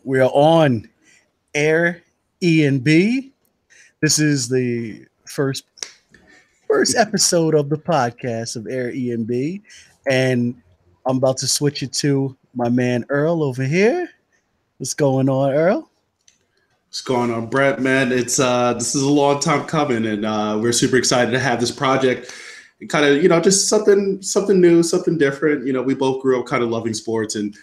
We are on Air EnB. This is the first episode of the podcast of Air EnB, and I'm about to switch it to my man Earl over here. What's going on, Earl? What's going on, Brett? Man, it's this is a long time coming, and we're super excited to have this project. And kind of, just something new, something different. We both grew up kind of loving sports, and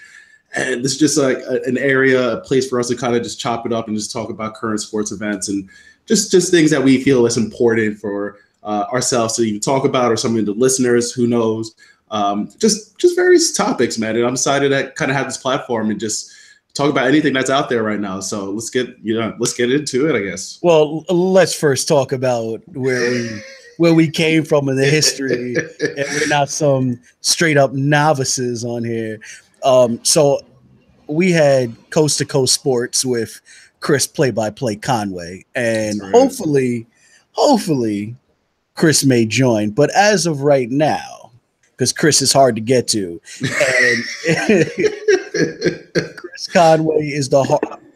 this is just like an area, a place for us to kind of just chop it up and just talk about current sports events and just things that we feel is important for ourselves to even talk about, or something to listeners. Who knows? Just various topics, man. And I'm excited to kind of have this platform and just talk about anything that's out there right now. So let's get into it, I guess. Well, let's first talk about where we came from in the history, and we're not some straight up novices on here. So we had Coast to Coast Sports with Chris Play-by-Play Conway, and right. hopefully Chris may join. But as of right now, because Chris is hard to get to, and Chris Conway is I'm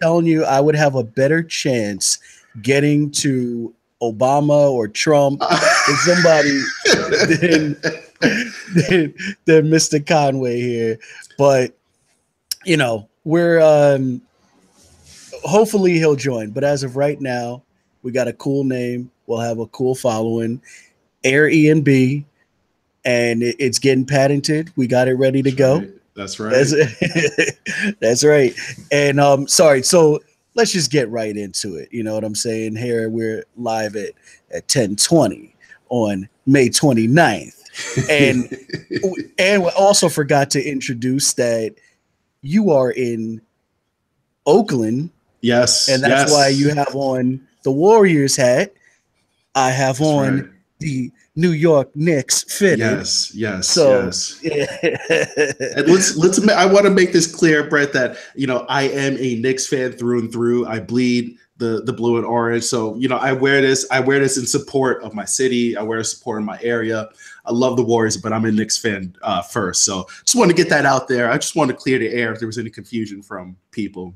telling you, I would have a better chance getting to Obama or Trump or somebody than Mr. Conway here. But we're hopefully he'll join. But as of right now, we got a cool name. We'll have a cool following. Air EnB, and it's getting patented. We got it ready to go. Right. That's right. That's right. And sorry, so let's just get right into it. You know what I'm saying? Here we're live at 10:20 on May 29th. And we also forgot to introduce that you are in Oakland. Yes. And that's why you have on the Warriors hat. I have on the New York Knicks fitted. Yes. Yeah. And let's. I want to make this clear, Brett, that I am a Knicks fan through and through. I bleed the blue and orange. So I wear this. I wear this in support of my city. I wear it support in my area. I love the Warriors, but I'm a Knicks fan first. So just want to get that out there. I just want to clear the air if there was any confusion from people.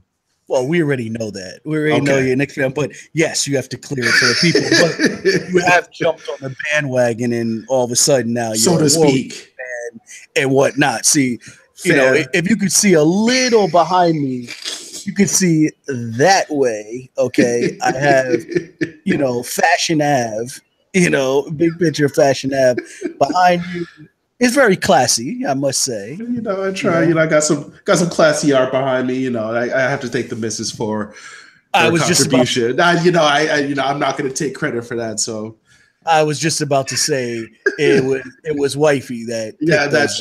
Well, we already know that. We already know you're a Knicks fan, but yes, you have to clear it for the people. But you have jumped on the bandwagon, and all of a sudden now you're so to speak fan and whatnot. See, if you could see a little behind me, you could see that way. Okay, I have Fashion Ave. Big picture Fashion Ave behind you. It's very classy, I must say. I try. I got some classy art behind me. I have to take the missus for contribution. I'm not going to take credit for that. So I was just about to say it was wifey that. Yeah, that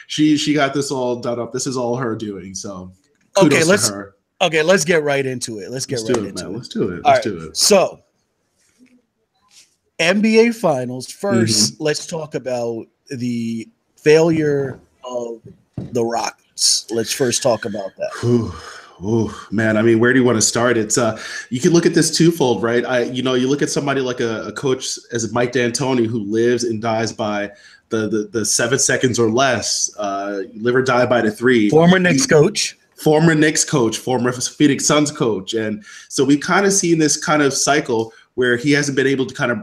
she got this all done up. This is all her doing. So kudos to her. Okay, let's get right into it. Let's do it. So NBA Finals first. Mm-hmm. Let's talk about the failure of the Rockets. Let's first talk about that. Ooh, man. I mean, where do you want to start? It's you can look at this twofold, right? You look at somebody like a coach as Mike D'Antoni, who lives and dies by the 7 seconds or less, live or die by the three. Former Knicks coach, former Phoenix Suns coach, and so we've kind of seen this kind of cycle where he hasn't been able to kind of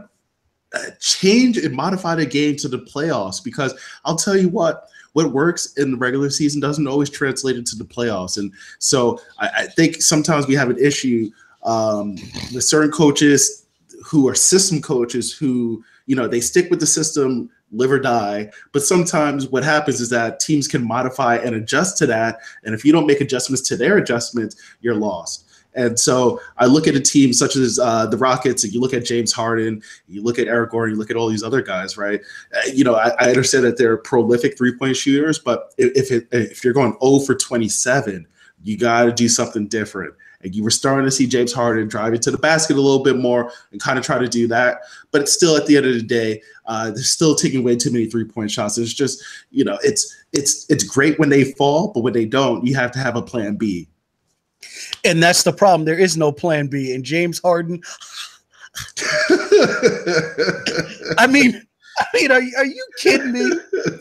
change and modify the game to the playoffs, because I'll tell you what works in the regular season doesn't always translate into the playoffs. And so I think sometimes we have an issue with certain coaches who are system coaches who, they stick with the system, live or die. But sometimes what happens is that teams can modify and adjust to that. And if you don't make adjustments to their adjustments, you're lost. And so I look at a team such as the Rockets, and you look at James Harden, you look at Eric Gordon, you look at all these other guys, right? I understand that they're prolific three-point shooters, but if you're going 0 for 27, you got to do something different. And you were starting to see James Harden drive into the basket a little bit more and kind of try to do that. But it's still, at the end of the day, they're still taking away too many three-point shots. It's just, it's great when they fall, but when they don't, you have to have a plan B. And that's the problem. There is no plan B. And James Harden, I mean, I mean, are you kidding me?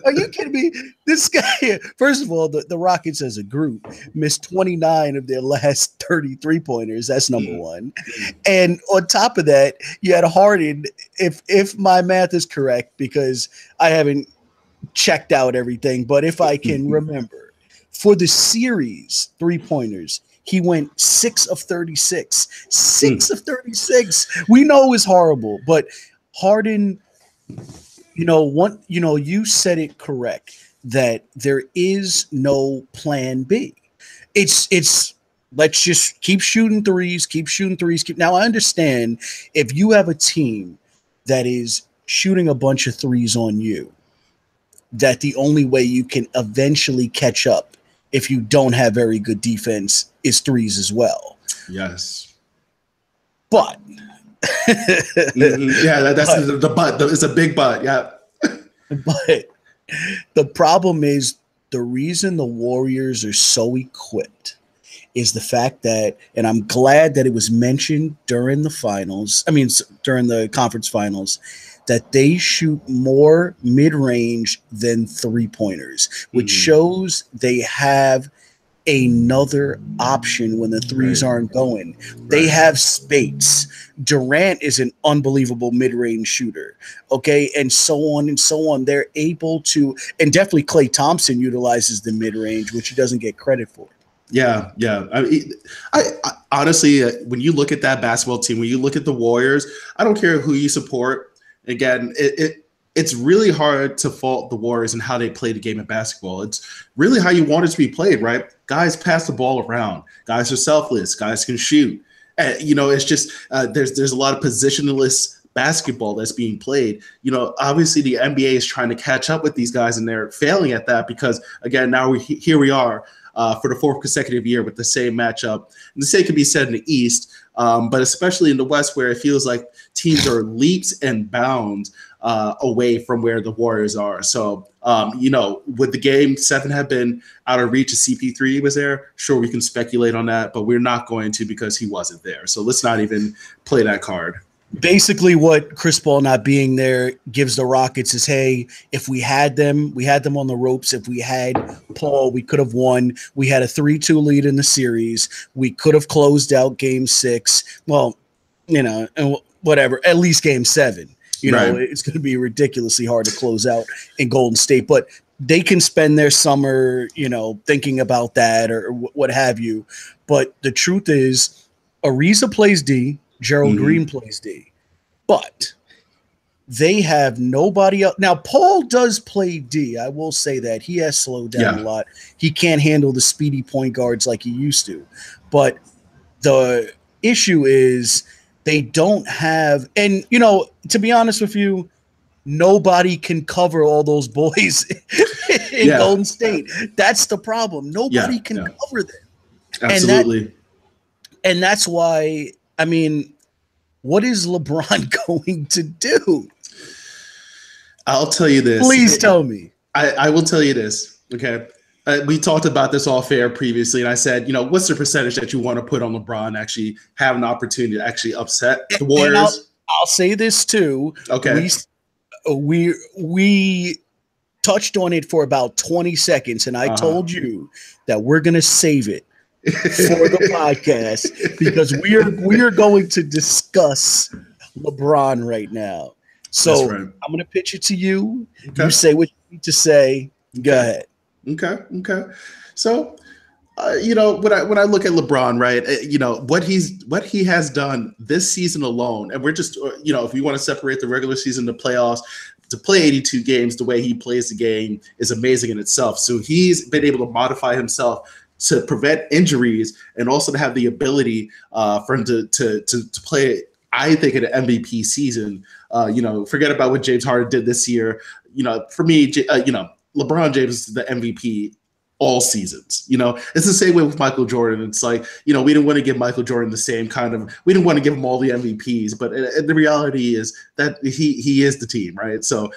Are you kidding me? This guy, first of all, the Rockets as a group missed 29 of their last 30 3-pointers. That's number one. And on top of that, you had Harden, if my math is correct, because I haven't checked out everything, but if I can remember, for the series 3-pointers, he went 6 of 36. 6 of 36. We know is horrible, but Harden, you said it correct that there is no plan B. It's let's just keep shooting threes. Now I understand if you have a team that is shooting a bunch of threes on you, that the only way you can eventually catch up if you don't have very good defense is threes as well. Yes. But yeah, that's the but. It's a big but. Yeah. But the problem is the reason the Warriors are so equipped is the fact that, and I'm glad that it was mentioned during the finals, during the conference finals, that they shoot more mid-range than 3-pointers, which shows they have another option when the threes aren't going. They have Spates. Durant is an unbelievable mid-range shooter. Okay, and so on and so on. They're able to, and definitely Klay Thompson utilizes the mid-range, which he doesn't get credit for. Yeah. I honestly, when you look at that basketball team, when you look at the Warriors, I don't care who you support. Again, it's really hard to fault the Warriors and how they play the game of basketball. It's really how you want it to be played, right? Guys pass the ball around. Guys are selfless. Guys can shoot. It's just there's a lot of positionless basketball that's being played. Obviously the NBA is trying to catch up with these guys, and they're failing at that because, again, now here we are for the fourth consecutive year with the same matchup. And the same can be said in the East, but especially in the West, where it feels like teams are leaps and bounds away from where the Warriors are. So, would the game 7 have been out of reach if CP3 was there? Sure, we can speculate on that, but we're not going to because he wasn't there. So let's not even play that card. Basically, what Chris Paul not being there gives the Rockets is, hey, if we had them on the ropes. If we had Paul, we could have won. We had a 3-2 lead in the series. We could have closed out game 6. Well, and whatever, at least game 7. It's going to be ridiculously hard to close out in Golden State, but they can spend their summer, thinking about that or what have you. But the truth is, Ariza plays D, Gerald Green plays D, but they have nobody else. Now, Paul does play D. I will say that he has slowed down a lot. He can't handle the speedy point guards like he used to. But the issue is they don't have, and to be honest with you, nobody can cover all those boys in Golden State. That's the problem. Nobody can cover them. Absolutely. And that's why, what is LeBron going to do? I'll tell you this. Please tell me. I will tell you this. Okay. We talked about this off air previously, and I said, what's the percentage that you want to put on LeBron actually have an opportunity to actually upset the Warriors? I'll say this too. Okay. We touched on it for about 20 seconds, and I told you that we're going to save it for the podcast because we are going to discuss LeBron right now. So I'm going to pitch it to you. Okay. You say what you need to say. Go ahead. Okay. So, when I look at LeBron, right, what he has done this season alone, and we're just, if you want to separate the regular season, the playoffs, to play 82 games the way he plays the game is amazing in itself. So he's been able to modify himself to prevent injuries and also to have the ability for him to play, I think, an MVP season. Forget about what James Harden did this year. For me, LeBron James is the MVP all seasons. It's the same way with Michael Jordan. It's like, we didn't want to give Michael Jordan the same we didn't want to give him all the MVPs, but the reality is that he is the team, right? So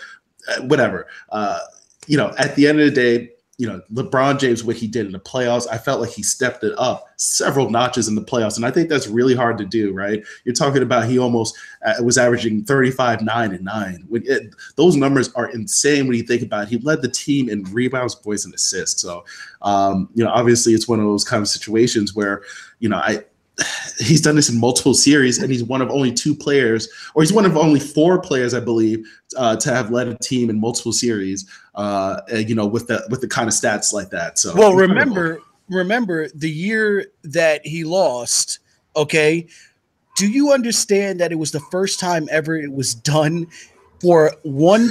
whatever, at the end of the day, LeBron James, what he did in the playoffs, I felt like he stepped it up several notches in the playoffs. And I think that's really hard to do, right? You're talking about he almost was averaging 35, 9, and 9. Those numbers are insane when you think about it. He led the team in rebounds, points, and assists. So, obviously it's one of those kind of situations where, he's done this in multiple series, and he's one of only 2 players, or he's one of only 4 players, I believe, to have led a team in multiple series, with the kind of stats like that. So, well, remember the year that he lost. Okay, do you understand that it was the first time ever it was done for one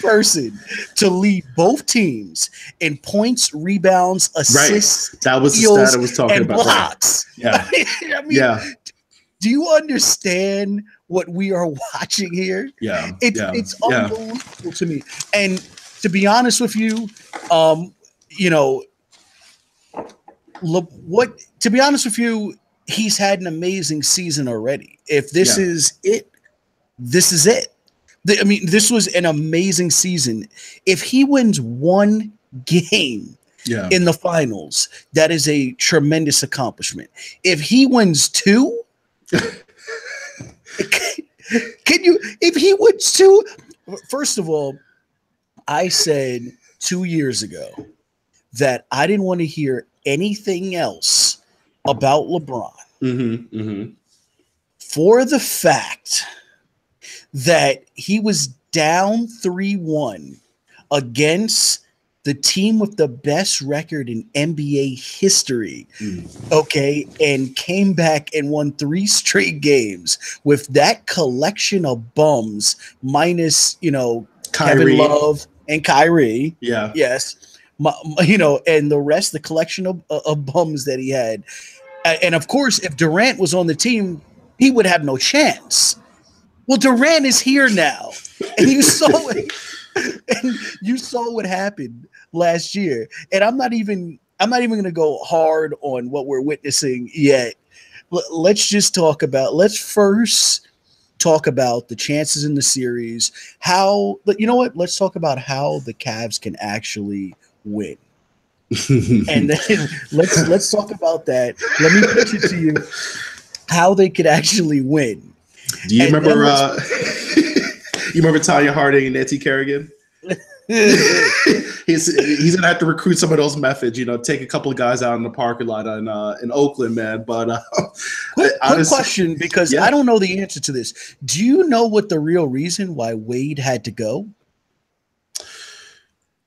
person to lead both teams in points, rebounds, assists, right? That was the stat I was talking and about. Blocks. Yeah, I mean, do you understand what we are watching here? Yeah, it's unbelievable to me. And to be honest with you, to be honest with you, he's had an amazing season already. If this is it, this is it. I mean, this was an amazing season. If he wins one game in the finals, that is a tremendous accomplishment. If he wins 2, if he wins 2, first of all, I said 2 years ago that I didn't want to hear anything else about LeBron for the fact that he was down 3-1 against the team with the best record in NBA history, okay, and came back and won 3 straight games with that collection of bums minus, Kevin Love and Kyrie. Yeah. Yes. And the rest, the collection of bums that he had. And of course, if Durant was on the team, he would have no chance. Well, Durant is here now, and you saw what happened last year. And I'm not even going to go hard on what we're witnessing yet. Let's first talk about the chances in the series. Let's talk about how the Cavs can actually win. And then let's talk about that. Let me pitch it to you how they could actually win. Do you remember Tanya Harding and Nancy Kerrigan? he's gonna have to recruit some of those methods, take a couple of guys out in the parking lot in Oakland, man. But quick question, because I don't know the answer to this. Do you know what the real reason why Wade had to go?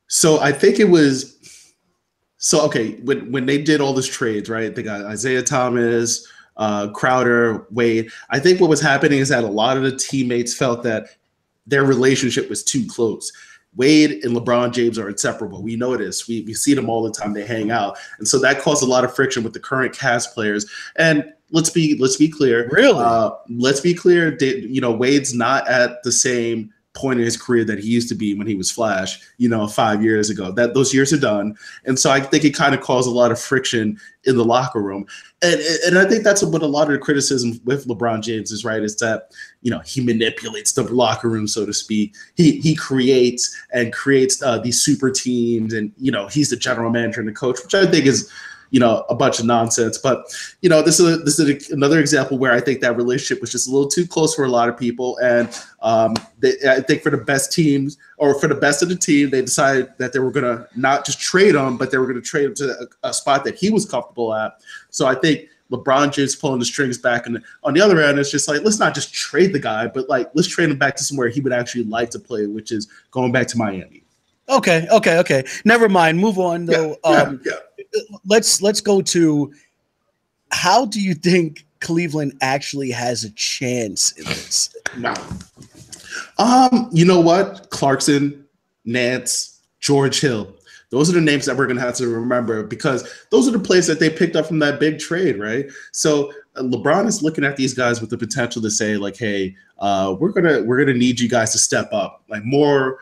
So I think it was when they did all these trades, right? They got Isaiah Thomas, Crowder, Wade. I think what was happening is that a lot of the teammates felt that their relationship was too close. Wade and LeBron James are inseparable. We know this. We see them all the time. They hang out, and so that caused a lot of friction with the current Cavs players. And let's be clear. Really, let's be clear. Wade's not at the same point in his career that he used to be when he was Flash, 5 years ago. That those years are done. And so I think it kind of caused a lot of friction in the locker room. And I think that's what a lot of the criticism with LeBron James is, right, is that, he manipulates the locker room, so to speak. He creates these super teams, and, he's the general manager and the coach, which I think is, a bunch of nonsense. But, this is another example where I think that relationship was just a little too close for a lot of people. And I think for the best teams, or for the best of the team, they decided that they were going to not just trade him, but they were going to trade him to a spot that he was comfortable at. So I think LeBron James pulling the strings back. And on the other end, it's just like, let's not just trade the guy, but let's trade him back to somewhere he would actually like to play, which is going back to Miami. Okay. Never mind. Move on, though. Let's go to, how do you think Cleveland actually has a chance in this? You know what? Clarkson, Nance, George Hill. Those are the names that we're going to have to remember, because those are the players that they picked up from that big trade, right? So LeBron is looking at these guys with the potential to say, hey, we're gonna need you guys to step up, more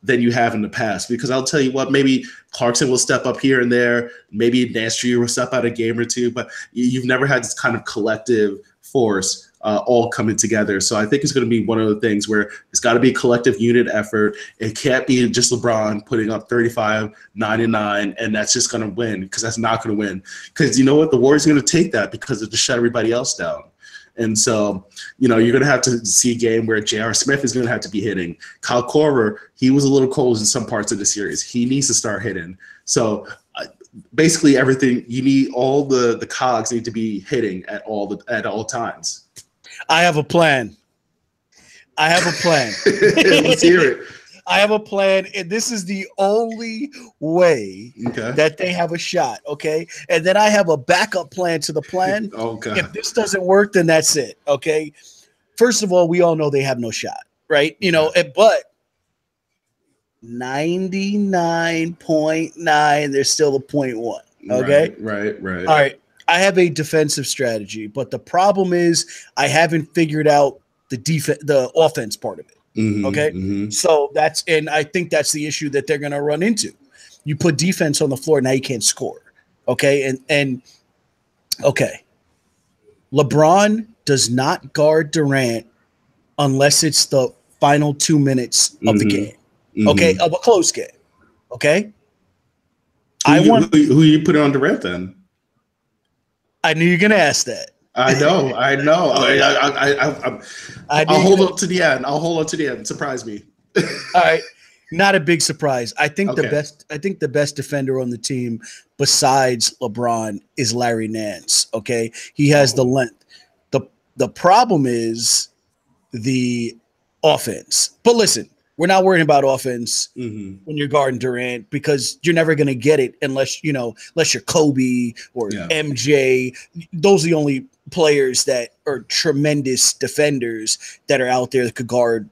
than you have in the past. Because I'll tell you what, maybe Clarkson will step up here and there. Maybe Nance Jr. will step out a game or two, but you've never had this kind of collective force all coming together. So I think it's going to be one of the things where it's got to be a collective unit effort. It can't be just LeBron putting up 35, 99, and that's just going to win, because that's not going to win. Because you know what? The Warriors are going to take that because it just shut everybody else down. And so, you're going to have to see a game where J.R. Smith is going to have to be hitting. Kyle Korver, he was a little cold in some parts of the series. He needs to start hitting. So basically everything, you need all the cogs need to be hitting at all times. I have a plan. Let's hear it. I have a plan, and this is the only way that they have a shot, okay? And then I have a backup plan to the plan. Okay. If this doesn't work, then that's it, okay? First of all, we all know they have no shot, right? But 99.9, there's still a 0.1, okay? Right. All right. I have a defensive strategy, but the problem is I haven't figured out the offense part of it. Okay. So I think that's the issue that they're going to run into. You put defense on the floor, now you can't score. Okay. And LeBron does not guard Durant unless it's the final 2 minutes of the game. Okay. Of a close game. Okay. Who you put on Durant then? I knew you were going to ask that. I know. I'll hold up to the end. Surprise me. All right. Not a big surprise. I think the best defender on the team besides LeBron is Larry Nance. Okay. He has the length. The problem is the offense. But listen, we're not worrying about offense when you're guarding Durant, because you're never going to get it unless you're Kobe or MJ. Those are the only players that are tremendous defenders that are out there that could guard,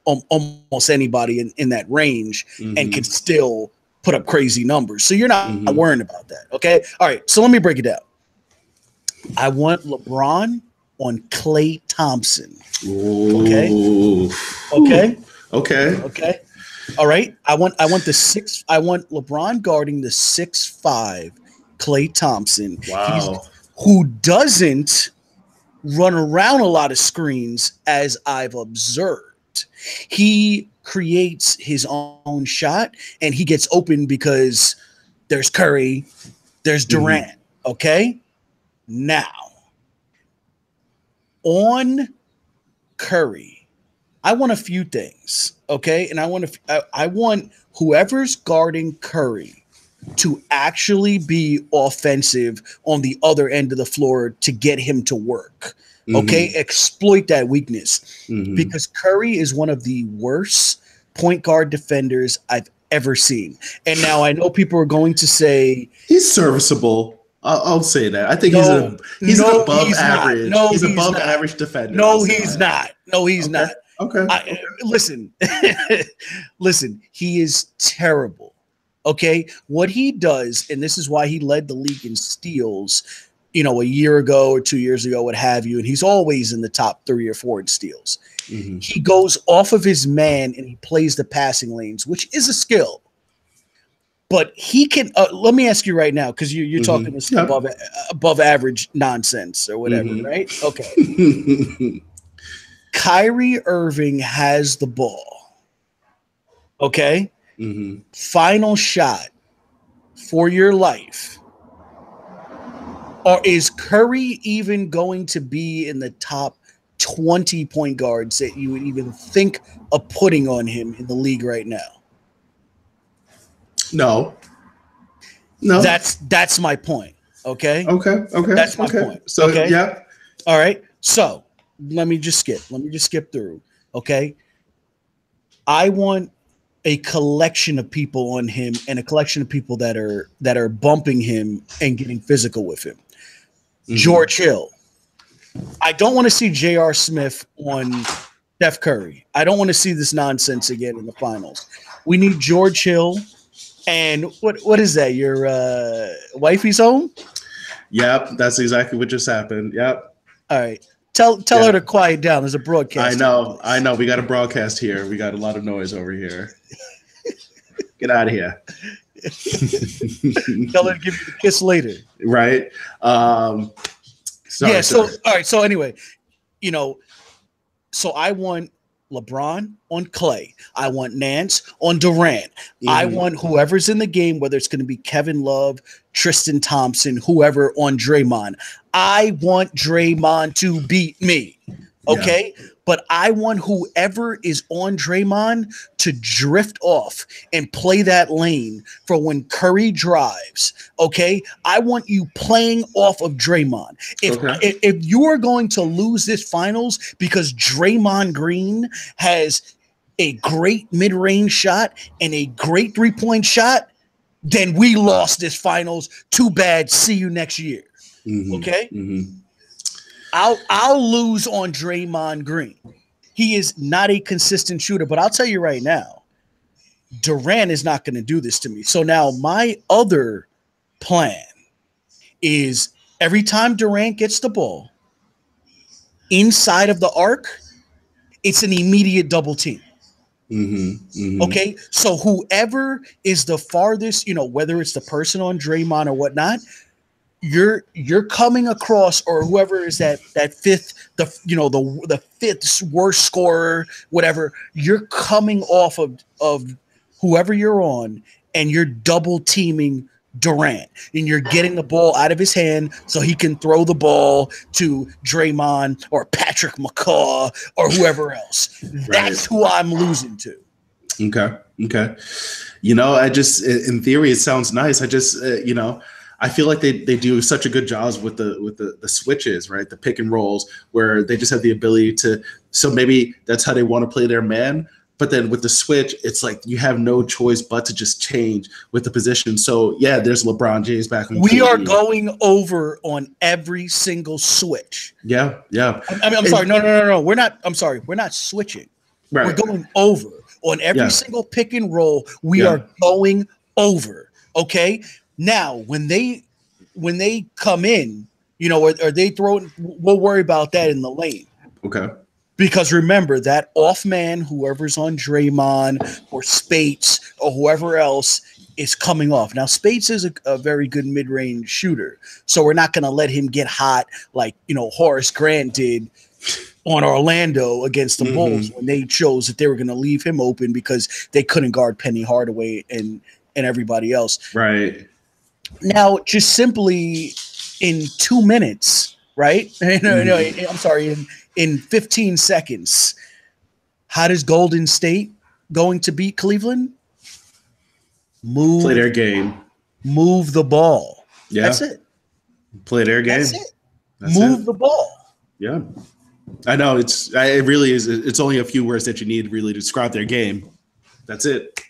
almost anybody in that range and can still put up crazy numbers. So you're not worrying about that. Okay. All right. So let me break it down. I want LeBron on Klay Thompson. Ooh. Okay. Okay. All right. I want LeBron guarding the 6'5" Klay Thompson. Wow. Who doesn't run around a lot of screens, as I've observed. He creates his own shot, and he gets open because there's Curry, there's Durant. Okay. Now, on Curry, I want a few things, okay? And I want whoever's guarding Curry to actually be offensive on the other end of the floor to get him to work, okay? Exploit that weakness, because Curry is one of the worst point guard defenders I've ever seen. And now I know people are going to say he's serviceable. I'll say that. I think he's above average. He's above average defender. No, he's not. Okay. Listen, he is terrible. Okay. What he does, and this is why he led the league in steals, a year ago or 2 years ago, what have you. And he's always in the top 3 or 4 in steals. He goes off of his man and he plays the passing lanes, which is a skill. But he can. Let me ask you right now, because you're talking this above average nonsense or whatever, right? Okay. Kyrie Irving has the ball. Okay. Final shot for your life. Or is Curry even going to be in the top 20 point guards that you would even think of putting on him in the league right now? No. That's my point. Okay. That's my point. So yeah. All right. So let me just skip through. Okay. I want a collection of people on him and a collection of people that are bumping him and getting physical with him. George Hill. I don't want to see J.R. Smith on Steph Curry. I don't want to see this nonsense again in the finals. We need George Hill. And what is that? Your wifey's home? Yep, that's exactly what just happened. Yep. All right. Tell her to quiet down. There's a broadcast. I know. We got a broadcast here. We got a lot of noise over here. Get out of here. Tell her to give you the kiss later. Right. Sorry. So all right. So anyway, you know, so I want LeBron on Clay. I want Nance on Durant. I want whoever's in the game, whether it's going to be Kevin Love, Tristan Thompson, whoever on Draymond. I want Draymond to beat me. Okay. Yeah. But I want whoever is on Draymond to drift off and play that lane for when Curry drives. Okay. I want you playing off of Draymond. If you are going to lose this finals because Draymond Green has a great mid-range shot and a great 3-point shot, then we lost this finals. Too bad. See you next year. Okay. I'll lose on Draymond Green. He is not a consistent shooter, but I'll tell you right now, Durant is not going to do this to me. So now my other plan is every time Durant gets the ball inside of the arc, it's an immediate double team. Okay, so whoever is the farthest, whether it's the person on Draymond or whatnot, you're coming across, or whoever is that fifth, the fifth worst scorer, whatever, you're coming off of whoever you're on, and you're double teaming Durant, and you're getting the ball out of his hand so he can throw the ball to Draymond or Patrick McCaw or whoever else. That's who I'm losing to. Okay. I just, in theory, it sounds nice. I just, I feel like they do such a good job with the switches, right? The pick and rolls, where they just have the ability to. So maybe that's how they want to play their man. But then with the switch, it's like you have no choice but to just change with the position. So yeah, there's LeBron James back on. We are going over on every single switch. Yeah. I'm sorry. No. We're not. I'm sorry. We're not switching. Right. We're going over on every single pick and roll. We are going over. Okay. Now, when they come in, or they throw, we'll worry about that in the lane. Okay. Because remember, that off man, whoever's on Draymond or Spates or whoever else, is coming off. Now, Spates is a very good mid-range shooter, so we're not going to let him get hot like Horace Grant did on Orlando against the Bulls when they chose that they were going to leave him open because they couldn't guard Penny Hardaway and everybody else. Right. Now, just simply in 2 minutes, right? I'm sorry, in 15 seconds, how does Golden State going to beat Cleveland? Play their game. Move the ball. Yeah. That's it. Play their game. That's Move the ball. Yeah. I know it really is. It's only a few words that you need really to describe their game. That's it.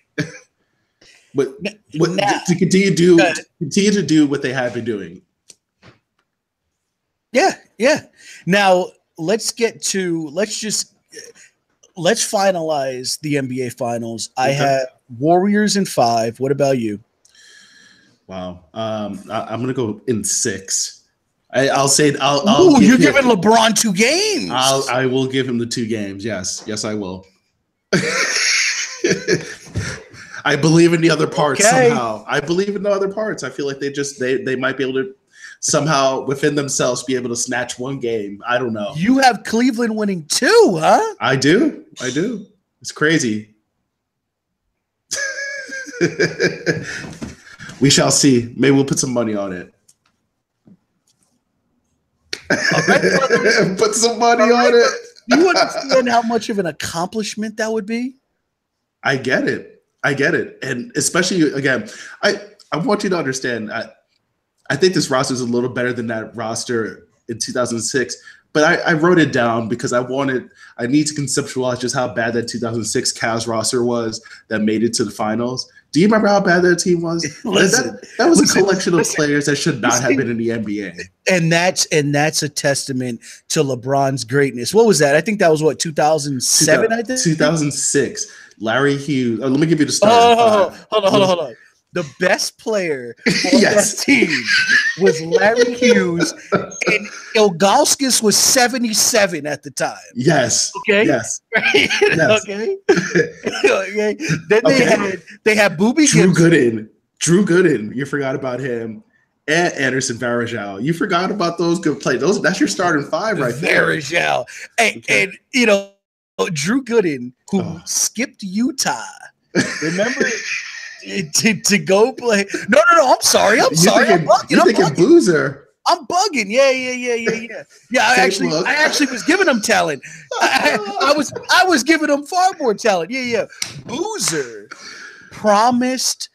But to continue to do what they have been doing. Yeah. Now let's finalize the NBA Finals. I have Warriors in 5. What about you? Wow. I'm gonna go in 6. You're giving LeBron 2 games. I will give him the 2 games. Yes, I will. I believe in the other parts somehow. I believe in the other parts. I feel like they might be able to somehow within themselves be able to snatch 1 game. I don't know. You have Cleveland winning 2, huh? I do. It's crazy. We shall see. Maybe we'll put some money on it. Put some money on it. Do you understand how much of an accomplishment that would be? I get it. And especially, again, I want you to understand, I think this roster is a little better than that roster in 2006, but I wrote it down because I need to conceptualize just how bad that 2006 Cavs roster was that made it to the finals. Do you remember how bad that team was? That was a collection of players that should not have been in the NBA. And that's a testament to LeBron's greatness. What was that? I think that was 2007, I think? 2006. Larry Hughes. Let me give you the start. Hold on. The best player on that team was Larry Hughes, and Ilgauskas was 77 at the time. Yes. Okay. Yes. Right? Yes. Okay. Then they had Boobie Drew Gibson. Gooden. You forgot about him. and Anderson Varejao. You forgot about those good plays. That's your starting five right there. Varejao. And Drew Gooden, who skipped Utah. Remember to go play. No. I'm sorry. I'm bugging. You're thinking Boozer. I'm bugging. Yeah. I actually was giving him talent. I was giving him far more talent. Yeah. Boozer promised,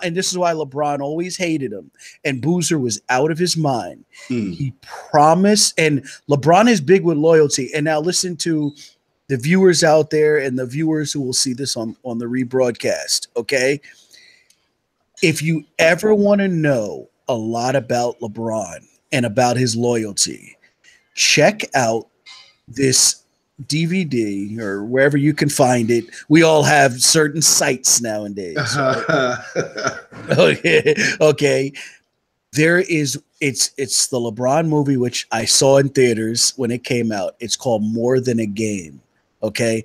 and this is why LeBron always hated him. And Boozer was out of his mind. He promised, and LeBron is big with loyalty. And now listen to the viewers out there and the viewers who will see this on the rebroadcast. Okay, if you ever want to know a lot about LeBron and about his loyalty, check out this DVD or wherever you can find it. We all have certain sites nowadays. Right? Okay. There is it's the LeBron movie, which I saw in theaters when it came out. It's called More Than a Game. Okay.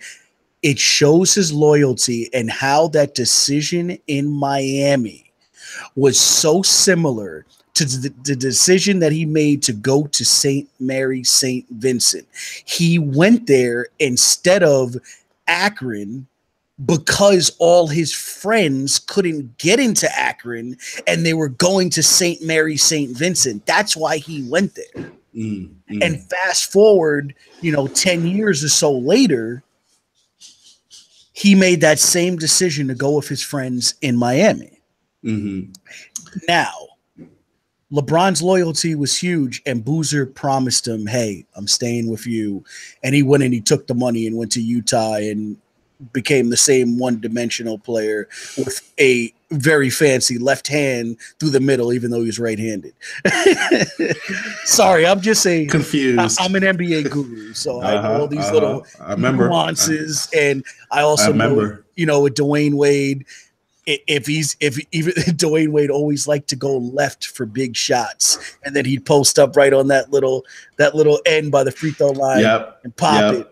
It shows his loyalty and how that decision in Miami was so similar to the decision that he made to go to St. Mary, St. Vincent. He went there instead of Akron because all his friends couldn't get into Akron and they were going to St. Mary, St. Vincent. That's why he went there. And fast forward, 10 years or so later, he made that same decision to go with his friends in Miami. Now, LeBron's loyalty was huge, and Boozer promised him, hey, I'm staying with you. And he went and he took the money and went to Utah and became the same one-dimensional player with a very fancy left hand through the middle, even though he was right-handed. Sorry, I'm just saying. Confused. I'm an NBA guru, so I know all these little nuances. And I also know, with Dwayne Wade, if even Dwayne Wade always liked to go left for big shots, and then he'd post up right on that little end by the free throw line and pop it.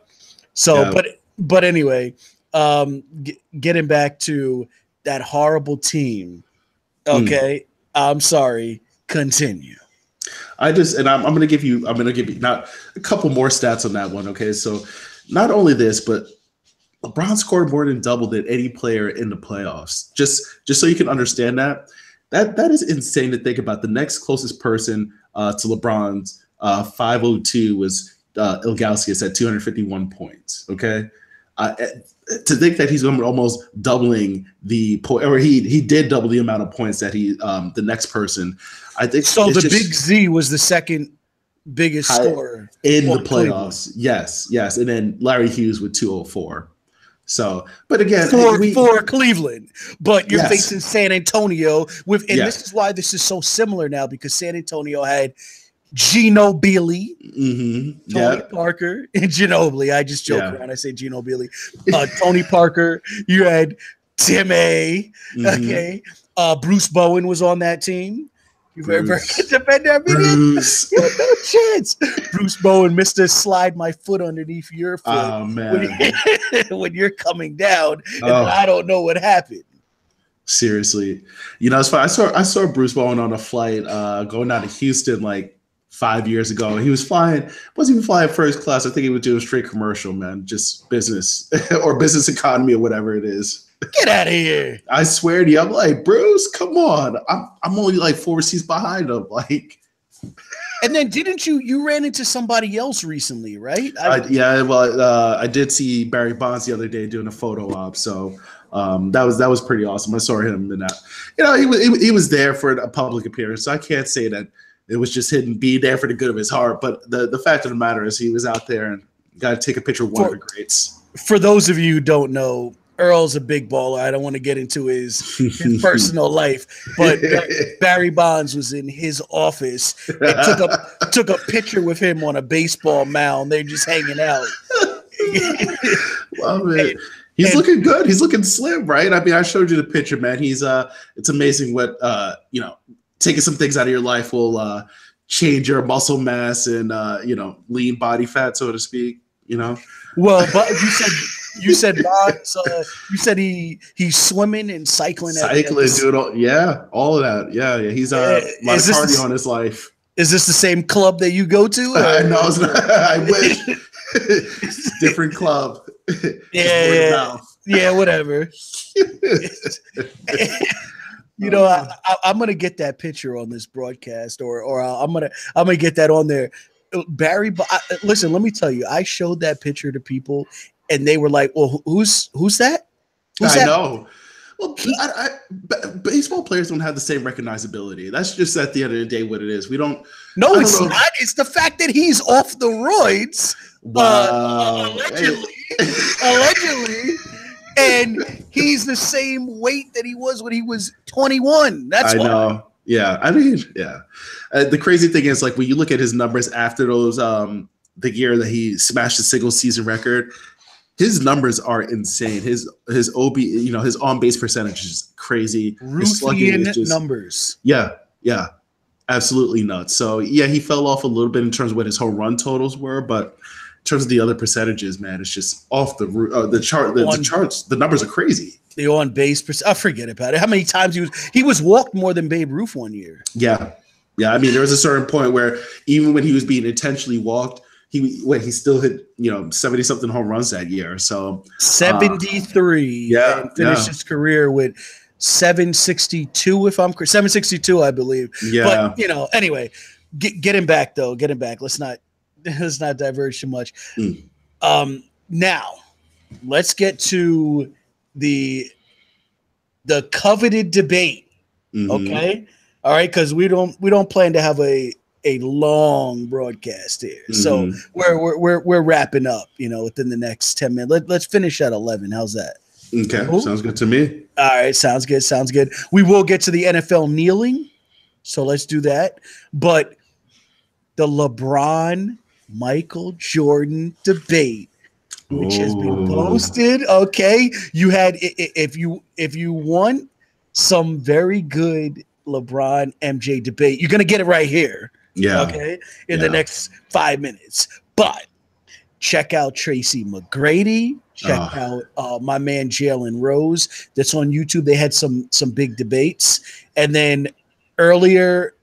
So, but anyway, getting back to that horrible team. Okay, I'm sorry. Continue. I'm going to give you now a couple more stats on that one. Okay, so not only this, but LeBron scored more than double than any player in the playoffs. Just so you can understand that is insane to think about. The next closest person to LeBron's 502 was Ilgauskas at 251 points. Okay, to think that he's almost doubling the point, or he did double the amount of points that he the next person. I think so. The Big Z was the second biggest scorer in the playoffs. Cleveland. Yes, and then Larry Hughes with 204. So, but again, for Cleveland, but you're facing San Antonio this is why this is so similar now, because San Antonio had Ginobili, Tony Parker, and Ginobili. I just joke around. I say Ginobili. Tony Parker. You had Tim A. Okay. Bruce Bowen was on that team. You ever defend that video? You had no chance. Bruce Bowen, Mr. Slide my foot underneath your foot. Oh man, when you're coming down, and I don't know what happened. Seriously, it's fine. I saw Bruce Bowen on a flight going down to Houston like 5 years ago. He was flying, wasn't even flying first class. I think he was doing straight commercial, man, just business or business economy or whatever it is. Get out of here! I swear to you, I'm like, Bruce, come on. I'm only like 4 seats behind him, like. And then didn't you ran into somebody else recently, right? I did see Barry Bonds the other day doing a photo op, so that was pretty awesome. I saw him in that. He was there for a public appearance, so I can't say that it was just him being there for the good of his heart. But the fact of the matter is, he was out there and got to take a picture with one of the greats. For those of you who don't know, Earl's a big baller. I don't want to get into his personal life, but Barry Bonds was in his office and took a picture with him on a baseball mound. They're just hanging out. Love it. He's looking good. He's looking slim, right? I mean, I showed you the picture, man. He's it's amazing what taking some things out of your life will change your muscle mass and lean body fat, so to speak. Well, but You said Bonds. You said he's swimming and cycling. Doing all of that. Yeah. He's a lot of cardio on his life. Is this the same club that you go to? No, it's not. I wish. Different club. Yeah, whatever. You know, I'm gonna get that picture on this broadcast, or I'm gonna get that on there. Barry, listen, let me tell you, I showed that picture to people, and they were like, "Well, who's that?" I know. Well, baseball players don't have the same recognizability. That's just at the end of the day what it is. We don't. No, it's not. It's the fact that he's off the roids. Wow. Allegedly, and he's the same weight that he was when he was 21. That's why. I know. Yeah, I mean, yeah. The crazy thing is, like, when you look at his numbers after those, the year that he smashed the single season record. His numbers are insane. His OB, his on base percentage is crazy. Ruffian numbers. Yeah, absolutely nuts. So yeah, he fell off a little bit in terms of what his home run totals were, but in terms of the other percentages, man, it's just off the chart. The charts, the numbers are crazy. The on base, I forget about it. How many times he was walked more than Babe Ruth one year? Yeah. I mean, there was a certain point where even when he was being intentionally walked. He still hit 70-something home runs that year. So 73. And finished his career with 762, if I'm correct. 762, I believe. Yeah. But anyway, get him back though. Get him back. Let's not diverge too much. Now let's get to the coveted debate. Mm-hmm. Okay. All right, because we don't plan to have a long broadcast here. Mm-hmm. So we're wrapping up, within the next 10 minutes. Let's finish at 11. How's that? Okay. Cool. Sounds good to me. All right. Sounds good. We will get to the NFL kneeling. So let's do that. But the LeBron Michael Jordan debate, which has been posted. Okay. You had, if you want some very good LeBron MJ debate, you're going to get it right here. Yeah. Okay. In the next 5 minutes. But check out Tracy McGrady. Check out my man Jalen Rose. That's on YouTube. They had some big debates. And then earlier,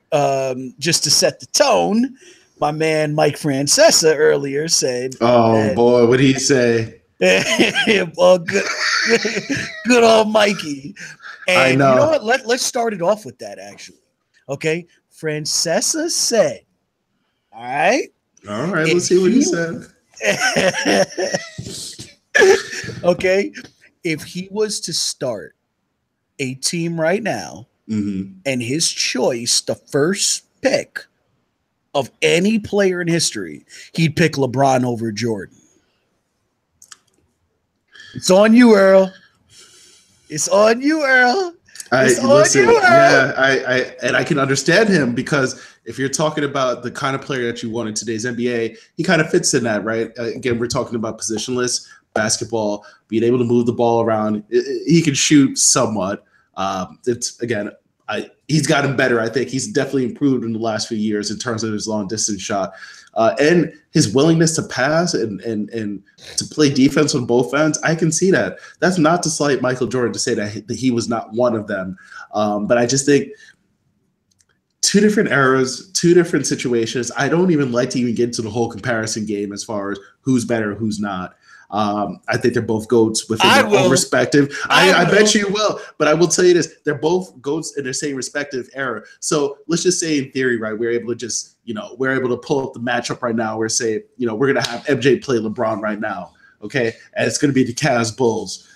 just to set the tone, my man Mike Francesa earlier said, "Oh boy, what did he say?" Well, good old Mikey. And I know. You know what? Let's start it off with that, actually. Okay. Francesa said, all right. Let's see what he said. Okay. If he was to start a team right now, and his choice, the first pick of any player in history, he'd pick LeBron over Jordan. It's on you, Earl. It's on you, Earl. I can understand him, because if you're talking about the kind of player that you want in today's NBA, he kind of fits in that, right? Again, we're talking about positionless basketball, being able to move the ball around. He can shoot somewhat. He's gotten better. I think he's definitely improved in the last few years in terms of his long distance shot. And his willingness to pass and to play defense on both ends, I can see that. That's not to slight Michael Jordan to say that he was not one of them. But I just think two different eras, two different situations. I don't even like to even get into the whole comparison game as far as who's better, who's not. I think they're both GOATs within their own respective. I bet you will, but I will tell you this: they're both GOATs in their same respective era. So let's just say, in theory, right, we're able to pull up the matchup right now. We're saying, we're gonna have MJ play LeBron right now, okay, and it's gonna be the Cavs Bulls.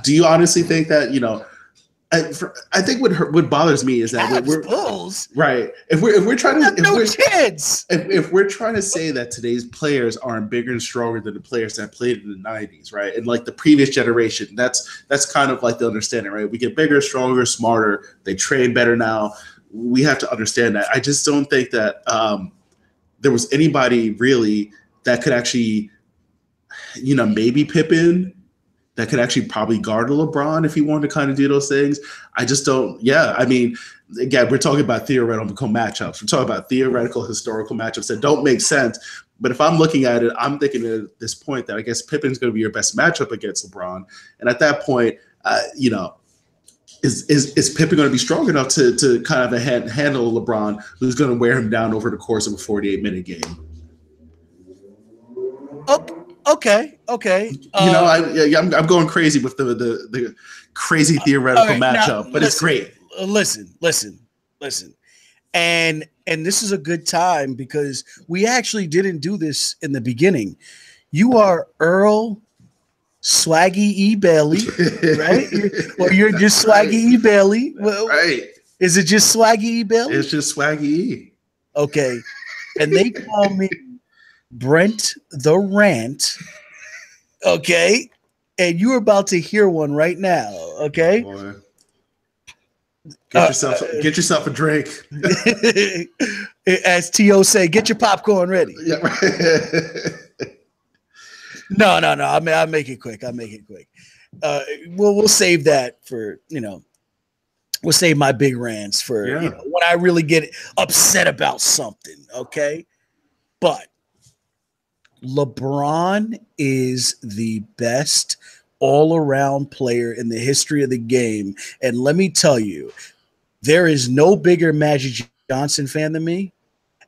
Do you honestly think that I think what bothers me is that we're Bulls. Right. If we're trying to kids. If we're trying to say that today's players aren't bigger and stronger than the players that played in the 90s, right? And like the previous generation, that's kind of like the understanding, right? We get bigger, stronger, smarter. They train better now. We have to understand that. I just don't think that there was anybody really that could actually, maybe Pippen, that could actually probably guard LeBron if he wanted to kind of do those things. I just don't. Yeah, I mean, again, we're talking about theoretical matchups. We're talking about theoretical historical matchups that don't make sense. But if I'm looking at it, I'm thinking at this point that I guess Pippen's going to be your best matchup against LeBron. And at that point, is Pippen going to be strong enough to kind of handle LeBron, who's going to wear him down over the course of a 48-minute game? Okay. I'm going crazy with the crazy theoretical matchup, but it's great. Listen. And this is a good time because we actually didn't do this in the beginning. You are Earl Swaggy E. Bailey, right? Or you're just Swaggy E. Bailey. Right. Is it just Swaggy E. Bailey? It's just Swaggy E. Okay. And they call me Brent the Rant. Okay. And you're about to hear one right now. Okay. Boy. Get yourself a drink. As T.O. say, get your popcorn ready. Yeah, right. No. I'll make it quick. We'll save that for, we'll save my big rants for when I really get upset about something. Okay. But LeBron is the best all-around player in the history of the game. And let me tell you, there is no bigger Magic Johnson fan than me.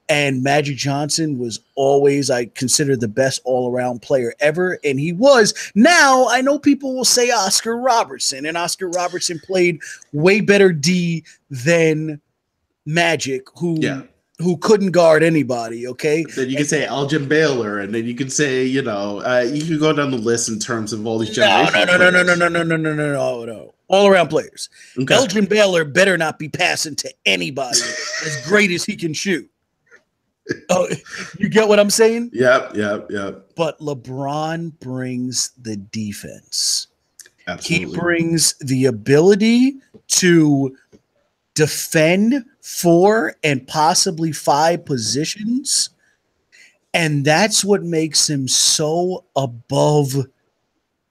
And Magic Johnson was always, I consider, the best all-around player ever. And he was. Now, I know people will say Oscar Robertson. And Oscar Robertson played way better D than Magic, who couldn't guard anybody, okay? Then you can say Elgin Baylor, and then you can say, you can go down the list in terms of all these generations. No. All-around players. Okay. Elgin Baylor better not be passing to anybody as great as he can shoot. Oh, you get what I'm saying? Yep. But LeBron brings the defense. Absolutely. He brings the ability to defend 4 and possibly 5 positions, and that's what makes him so above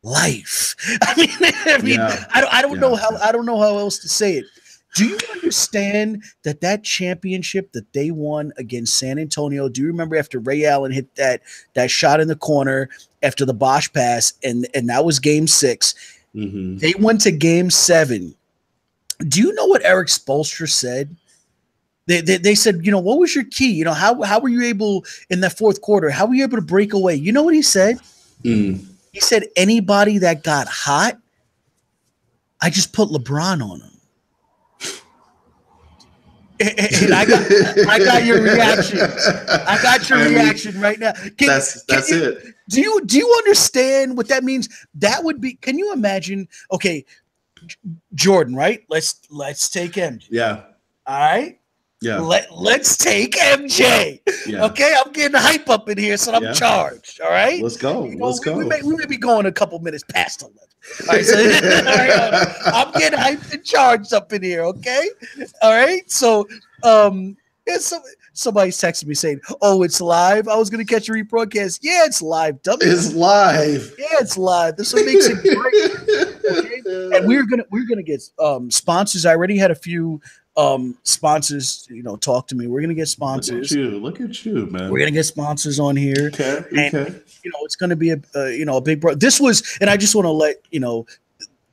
life. I don't know how else to say it. Do you understand that championship that they won against San Antonio? Do you remember after Ray Allen hit that shot in the corner after the Bosch pass, and that was Game 6? Mm-hmm. They went to Game 7. Do you know what Eric Spoelstra said? They said, what was your key? How were you able in that fourth quarter? How were you able to break away? You know what he said? Mm. He said, anybody that got hot, I just put LeBron on them. And I got your reaction. I got your reaction right now. That's it. Do you understand what that means? That would be. Can you imagine? Okay, Jordan, right? Let's take MJ. Yeah. All right. Yeah. Let's take MJ. Yeah. Okay, I'm getting hype up in here, so I'm charged. All right. Let's go. Let's go. We may be going a couple minutes past 11. All right, so I'm getting hyped and charged up in here. Okay. All right. So somebody's texting me saying, "Oh, it's live." I was going to catch a rebroadcast. Yeah, it's live. It's live. Yeah, it's live. This what makes it great. Okay? And we're gonna get sponsors. I already had a few sponsors, talk to me. We're gonna get sponsors. Look at you, man. We're gonna get sponsors on here. Okay. And it's gonna be a big this was, and I just want to let the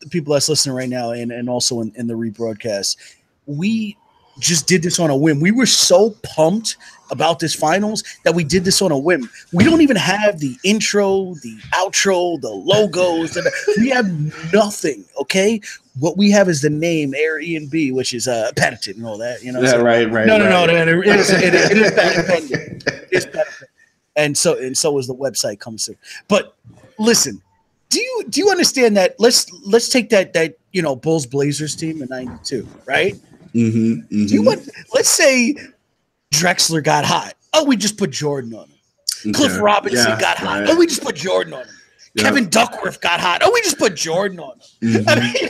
people that's listening right now and also in the rebroadcast, we just did this on a whim. We were so pumped about this finals that we did this on a whim. We don't even have the intro, the outro, the logos. We have nothing, okay? What we have is the name EnB, which is patented and all that. Yeah, so, right. No. It is patented. It's patented. And so is the website comes through. But listen, do you understand that? Let's take that Bulls Blazers team in '92, right? Mm-hmm. Do you want? Let's say Drexler got hot. Oh, we just put Jordan on him. Okay. Cliff Robinson got hot. Right. Oh, we just put Jordan on him. Yep. Kevin Duckworth got hot. Oh, we just put Jordan on him. Mm-hmm. I mean,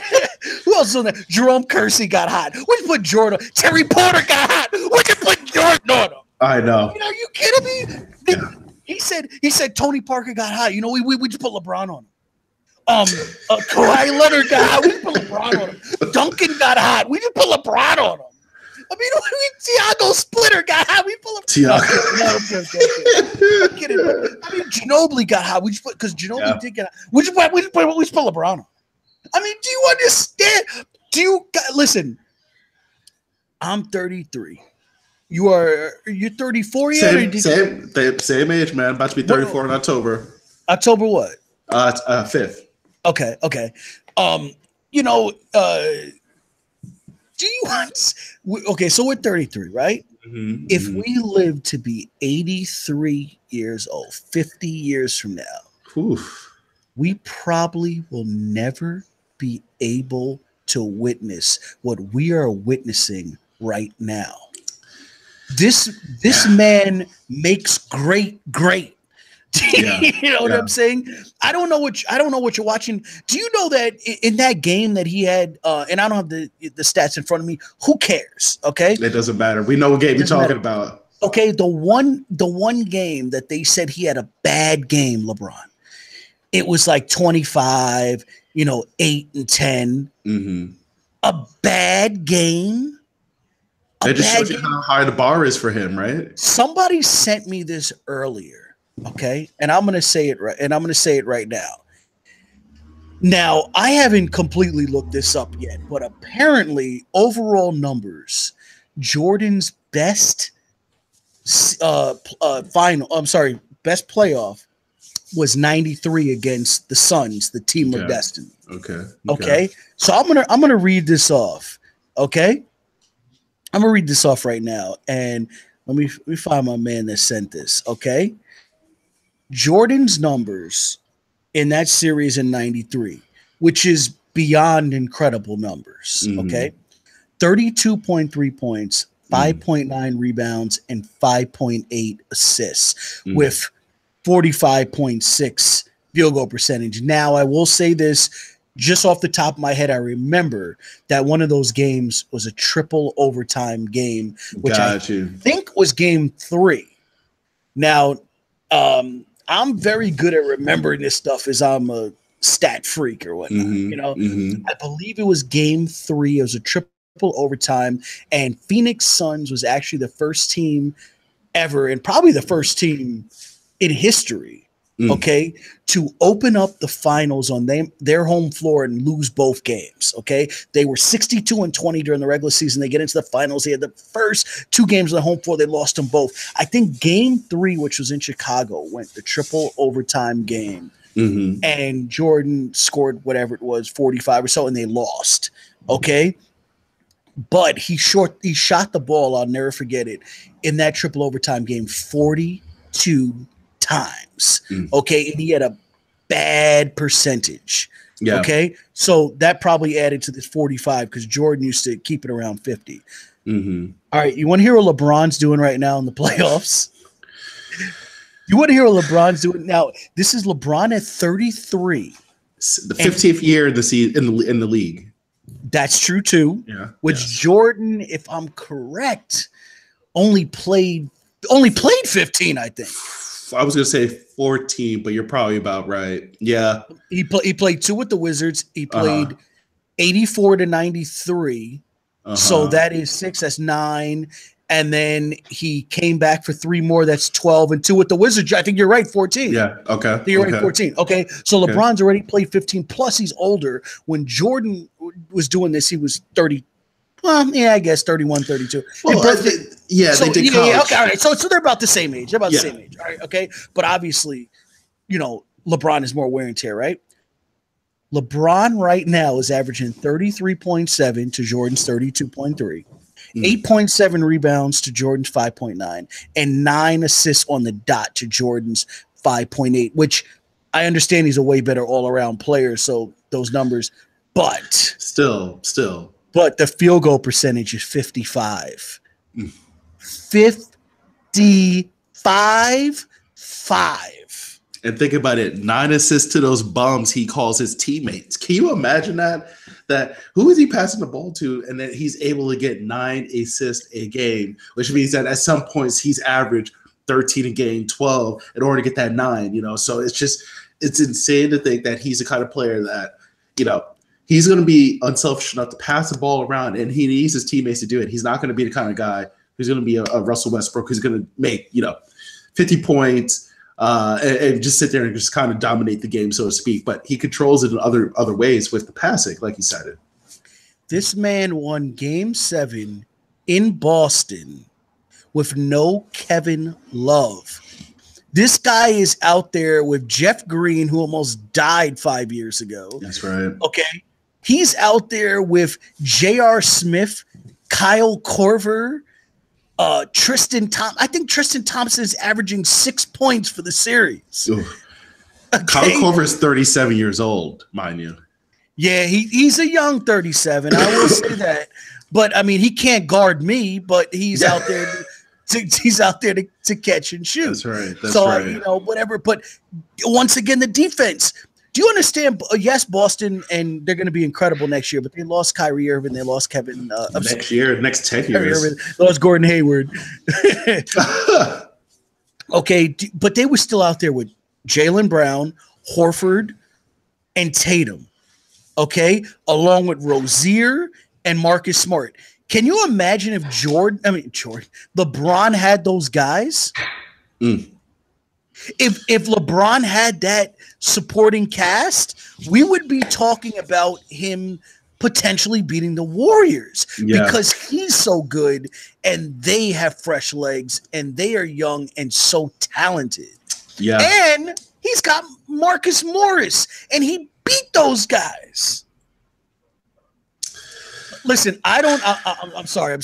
who else on that? Jerome Kersey got hot. We just put Jordan on. Terry Porter got hot. We just put Jordan on him. I know. Are you kidding me? Yeah. He said Tony Parker got hot. We just put LeBron on him. Kawhi Leonard got hot. We just put LeBron on him. Duncan got hot. We just put LeBron on him. I mean, Thiago Splitter got hot. We put Tiago. No, I'm kidding. I mean, Ginobili got hot. We just because Ginobili did get hot. We just put LeBron on. I mean, do you understand? Listen? I'm 33. You're 34 yet? Same age, man. About to be 34 in October. October what? 5th. Okay. You know, do you want? Okay, so we're 33, right? Mm-hmm, if we live to be 83 years old, 50 years from now, we probably will never be able to witness what we are witnessing right now. This man makes great. You know what I'm saying? I don't know what you're watching. Do you know that in that game that he had, and I don't have the stats in front of me. Who cares? Okay, it doesn't matter. We know what game you're talking about. Okay, the one game that they said he had a bad game, LeBron. It was like 25, 8 and 10. Mm-hmm. A bad game. It just shows you how high the bar is for him, right? Somebody sent me this earlier, okay? And I'm gonna say it right, and I'm gonna say it right now. Now, I haven't completely looked this up yet, but apparently, overall numbers, Jordan's best best playoff was 93 against the Suns, the team of destiny. Okay. So I'm gonna read this off. Okay. I'm gonna read this off right now, and let me find my man that sent this. Okay, Jordan's numbers in that series in '93, which is beyond incredible numbers. Mm-hmm. Okay, 32.3 points, 5.9 rebounds, and 5.8 assists with 45.6 field goal percentage. Now, I will say this. Just off the top of my head, I remember that one of those games was a triple overtime game, which I think was game 3. Now, I'm very good at remembering this stuff as I'm a stat freak or whatnot. I believe it was game 3. It was a triple overtime, and Phoenix Suns was actually the first team ever, and probably the first team in history, okay, to open up the finals on their home floor and lose both games. Okay, they were 62-20 during the regular season. They get into the finals. They had the first 2 games on the home floor. They lost them both. I think game 3, which was in Chicago, went the triple overtime game, and Jordan scored whatever it was, 45 or so, and they lost. Okay, but he shot the ball. I'll never forget it in that triple overtime game 42 times. Okay, and he had a bad percentage. Okay, so that probably added to this 45 because Jordan used to keep it around 50. All right, you want to hear what LeBron's doing right now in the playoffs? You want to hear what LeBron's doing now? This is LeBron at 33, the 15th year in the league. That's true too. Jordan, if I'm correct, only played 15, I think. I was going to say 14, but you're probably about right. Yeah. He played 2 with the Wizards. He played 84 to 93. So that is 6. That's 9. And then he came back for 3 more. That's 12 and 2 with the Wizards. I think you're right. 14. Yeah. Okay. You're right. 14. Okay. So LeBron's already played 15. Plus he's older. When Jordan was doing this, he was 30. Well, yeah, I guess 31, 32. Well, they did college. Okay, all right. So they're about the same age. They're about the same age. All right, okay. But obviously, LeBron is more wear and tear, right? LeBron right now is averaging 33.7 to Jordan's 32.3, 8.7 rebounds to Jordan's 5.9, and 9 assists on the dot to Jordan's 5.8, which I understand he's a way better all-around player, so those numbers, but still. But the field goal percentage is 55. 55. And think about it, 9 assists to those bums he calls his teammates. Can you imagine that? That who is he passing the ball to, and that he's able to get 9 assists a game, which means that at some points he's averaged 13 a game, 12 in order to get that 9. So it's insane to think that he's the kind of player that, he's going to be unselfish enough to pass the ball around, and he needs his teammates to do it. He's not going to be the kind of guy He's going to be a Russell Westbrook who's going to make 50 points and just sit there and just kind of dominate the game, so to speak. But he controls it in other ways with the passing, like you said it. This man won Game 7 in Boston with no Kevin Love. This guy is out there with Jeff Green, who almost died 5 years ago. That's right. Okay. He's out there with J.R. Smith, Kyle Korver, Tristan Thompson. I think Tristan Thompson is averaging 6 points for the series. Okay? Kyle Korver is 37 years old, mind you. Yeah, he's a young 37. I will say that. But I mean, he can't guard me, but he's out there. He's out there to catch and shoot. That's right. Whatever. But once again, the defense. Do you understand? Yes, Boston, and they're going to be incredible next year. But they lost Kyrie Irving. They lost Kevin. Next 10 years. Irving, lost Gordon Hayward. Okay, but they were still out there with Jaylen Brown, Horford, and Tatum. Okay, along with Rozier and Marcus Smart. Can you imagine if LeBron had those guys? If LeBron had that supporting cast, we would be talking about him potentially beating the Warriors because he's so good and they have fresh legs and they are young and so talented. Yeah. And he's got Marcus Morris and he beat those guys. Listen, I'm sorry.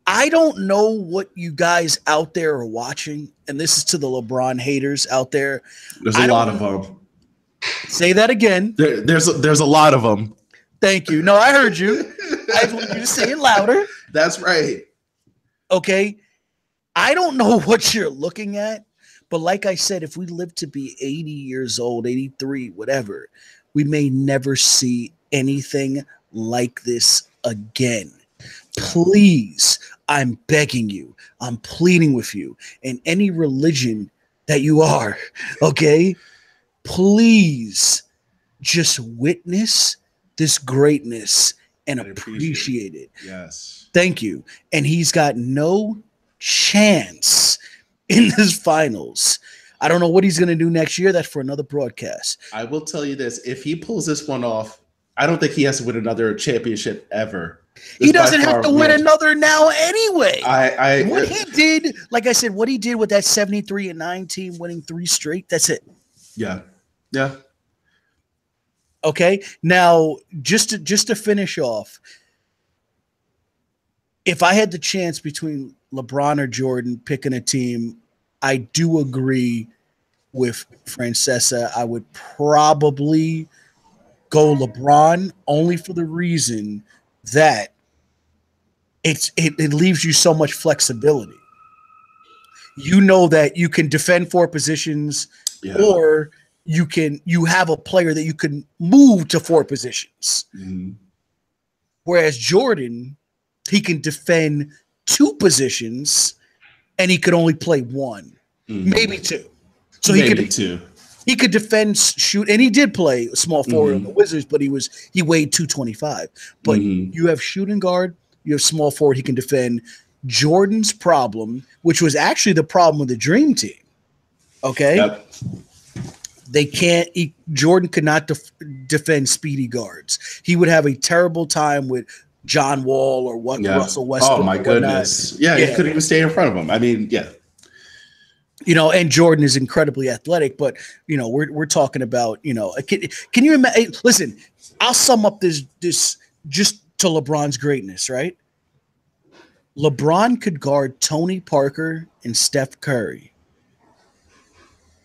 I don't know what you guys out there are watching, and this is to the LeBron haters out there. There's a lot of them. Say that again. There's a lot of them. Thank you. No, I heard you. I want you to say it louder. That's right. Okay. I don't know what you're looking at, but like I said, if we live to be 80 years old, 83, whatever, we may never see anything like this again. Please, I'm begging you, I'm pleading with you, and any religion that you are, okay, please just witness this greatness and appreciate it. Yes. Thank you. And he's got no chance in this finals. I don't know what he's going to do next year. That's for another broadcast. I will tell you this. If he pulls this one off, I don't think he has to win another championship ever. He doesn't have to win another now anyway. What he did, like I said, what he did with that 73-9 team winning 3 straight, that's it. Yeah. Yeah. Okay. Now, just to finish off, if I had the chance between LeBron or Jordan picking a team, I do agree with Francesa. I would probably go LeBron only for the reason that it leaves you so much flexibility. You know that you can defend 4 positions, or you have a player that you can move to 4 positions. Mm-hmm. Whereas Jordan, he can defend 2 positions and he could only play 1, maybe 2. So he could defend, shoot, and he did play small forward on the Wizards, but he weighed 225. But you have shooting guard, you have small forward, he can defend. Jordan's problem, which was actually the problem with the Dream Team, okay? Yep. They can't. Jordan could not defend speedy guards. He would have a terrible time with John Wall or Russell Westbrook. Oh my goodness! Yeah, he couldn't even stay in front of him. I mean, yeah. And Jordan is incredibly athletic, but we're talking about Can you imagine? Listen, I'll sum up this just to LeBron's greatness, right? LeBron could guard Tony Parker and Steph Curry.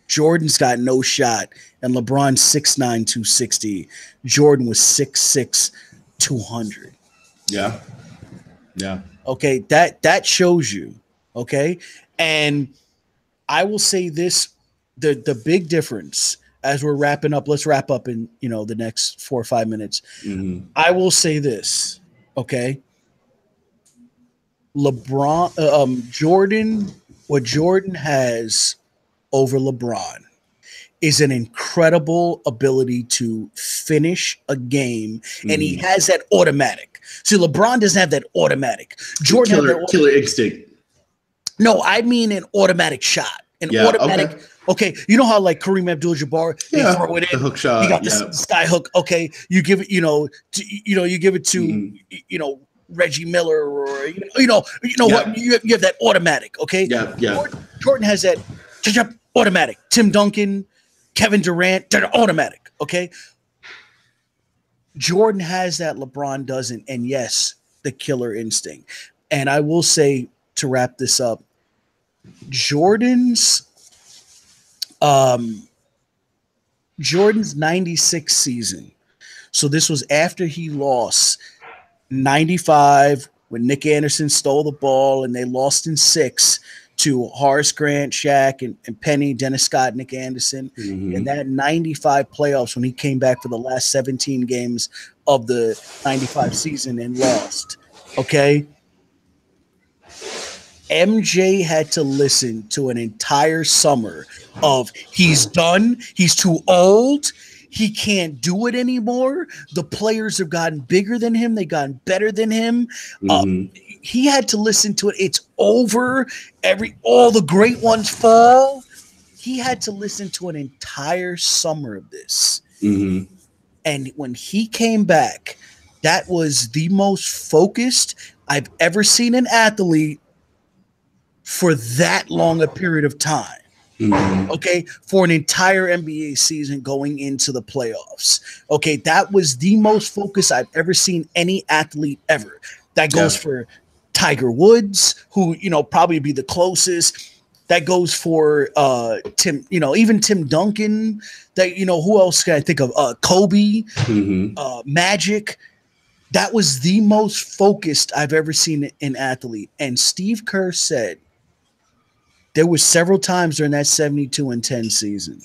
Jordan's got no shot, and LeBron's 6'9", 260. Jordan was 6'6", 200. Yeah. Yeah. Okay, that shows you, okay? And I will say this, the big difference as we're wrapping up, let's wrap up in, the next 4 or 5 minutes. Mm-hmm. I will say this, okay? Jordan, what Jordan has over LeBron is an incredible ability to finish a game, and he has that automatic. See, LeBron doesn't have that automatic. Jordan had that killer instinct. No, I mean an automatic shot. Automatic. Okay, you know how like Kareem Abdul-Jabbar, they throw it in, the hook shot. He got the sky hook. Okay, you give it, you give it to, Reggie Miller or what you have that automatic. Okay, Jordan has that automatic. Tim Duncan, Kevin Durant, they're automatic. Okay, Jordan has that. LeBron doesn't, and yes, the killer instinct. And I will say, to wrap this up, Jordan's 96 season. So this was after he lost 95 when Nick Anderson stole the ball and they lost in 6 to Horace Grant, Shaq, and Penny, Dennis Scott, Nick Anderson. And that 95 playoffs when he came back for the last 17 games of the 95 season and lost. Okay. MJ had to listen to an entire summer of he's done, he's too old, he can't do it anymore. The players have gotten bigger than him, they've gotten better than him. He had to listen to it. It's over. All the great ones fall. He had to listen to an entire summer of this. And when he came back, that was the most focused I've ever seen an athlete for that long a period of time. Okay, for an entire NBA season going into the playoffs. Okay, that was the most focused I've ever seen any athlete ever. That goes for Tiger Woods, who probably be the closest. That goes for Tim, even Tim Duncan. That who else can I think of? Kobe, Magic. That was the most focused I've ever seen an athlete. And Steve Kerr said there was several times during that 72-10 season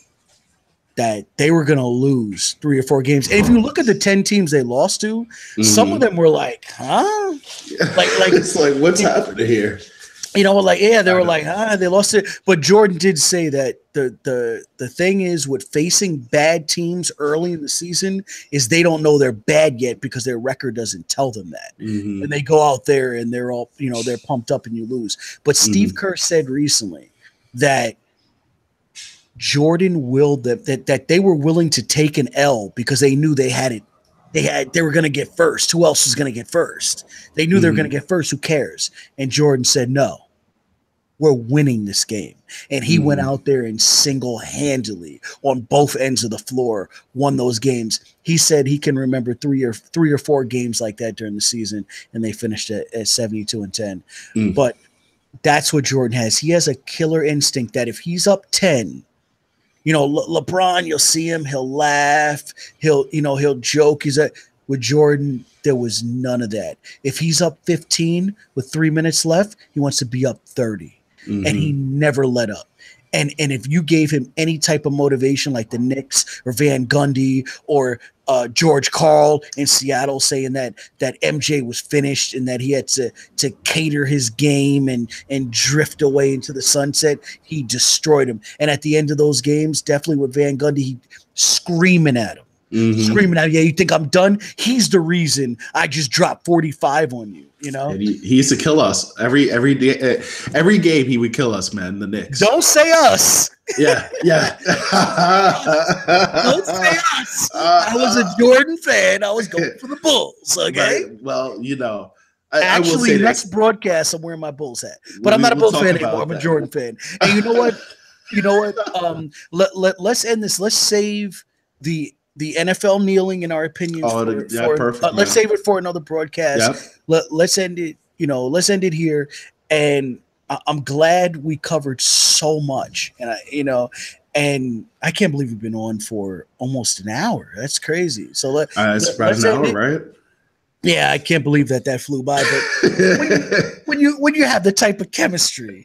that they were going to lose 3 or 4 games. And if you look at the 10 teams they lost to, some of them were like, huh? Like it's like, what's happening here? They were like, huh? They lost it. But Jordan did say that the thing is with facing bad teams early in the season is they don't know they're bad yet because their record doesn't tell them that. And they go out there and they're all, they're pumped up and you lose. But Steve Kerr said recently that Jordan willed that they were willing to take an L because they knew they had it. They were going to get first. Who else was going to get first? They knew they were going to get first. Who cares? And Jordan said, no, we're winning this game. And he went out there and single-handedly on both ends of the floor won those games. He said he can remember three or 4 games like that during the season, and they finished at 72-10. But that's what Jordan has. He has a killer instinct that if he's up 10, LeBron, you'll see him, he'll laugh, he'll joke. With Jordan, there was none of that. If he's up 15 with 3 minutes left, he wants to be up 30. And he never let up. And if you gave him any type of motivation like the Knicks or Van Gundy or George Karl in Seattle saying that MJ was finished and that he had to cater his game and drift away into the sunset, he destroyed him. And at the end of those games, definitely with Van Gundy, he screaming at him. Screaming out, you think I'm done? He's the reason I just dropped 45 on you, And he used to kill us every day, every game. He would kill us, man. The Knicks. Don't say us. Yeah. Don't say us. I was a Jordan fan. I was going for the Bulls. Okay. Right. Well, I will say next broadcast, I'm wearing my Bulls hat, but I'm not a Bulls fan anymore. I'm a Jordan fan. And you know what? Let's end this. Let's save the NFL kneeling, in our opinion. Perfect. Let's save it for another broadcast. Yep. Let's end it. Let's end it here. And I'm glad we covered so much. And I can't believe we've been on for almost an hour. That's crazy. So let's about an hour, right? Yeah, I can't believe that flew by. But when you have the type of chemistry,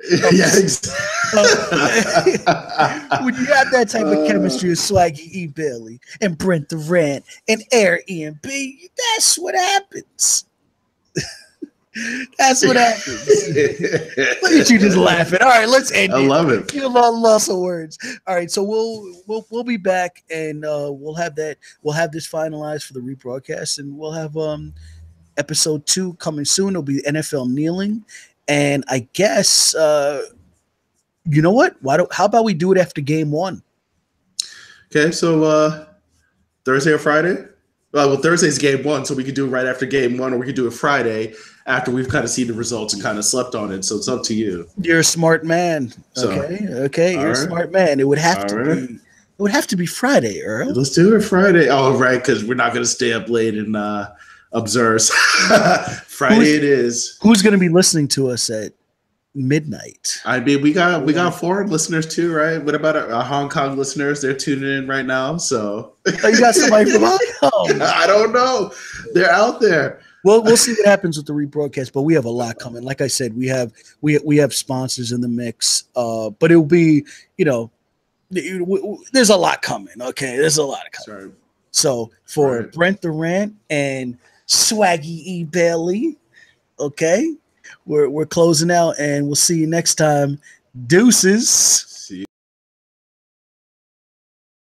when you have that type of chemistry with Swaggy E. Bailey and Brent Durant and Air EnB, that's what happens. That's what happens. Look at you just laughing. All right, let's end it. I love it. You lost of words. All right, so we'll be back and we'll have this finalized for the rebroadcast, and we'll have episode 2 coming soon. It'll be NFL kneeling, and I guess you know what? How about we do it after game 1? Okay, so Thursday or Friday? Well, Thursday's game 1, so we could do it right after game 1, or we could do it Friday after we've kind of seen the results and kind of slept on it. So it's up to you. You're a smart man. So, okay. You're a smart man. It would have to be. It would have to be Friday, Earl. Let's do it Friday. Oh, right, because we're not going to stay up late and observe. Friday it is. Who's going to be listening to us at midnight? I mean, we got foreign listeners too, right? What about our Hong Kong listeners? They're tuning in right now. So you got somebody from Hong Kong? I don't know. They're out there. Well, we'll see what happens with the rebroadcast, but we have a lot coming. Like I said, we have sponsors in the mix, but it'll be, there's a lot coming. Okay, there's a lot coming. Sorry. So for Brent the Rant and Swaggy E. Bailey, okay, we're closing out, and we'll see you next time. Deuces.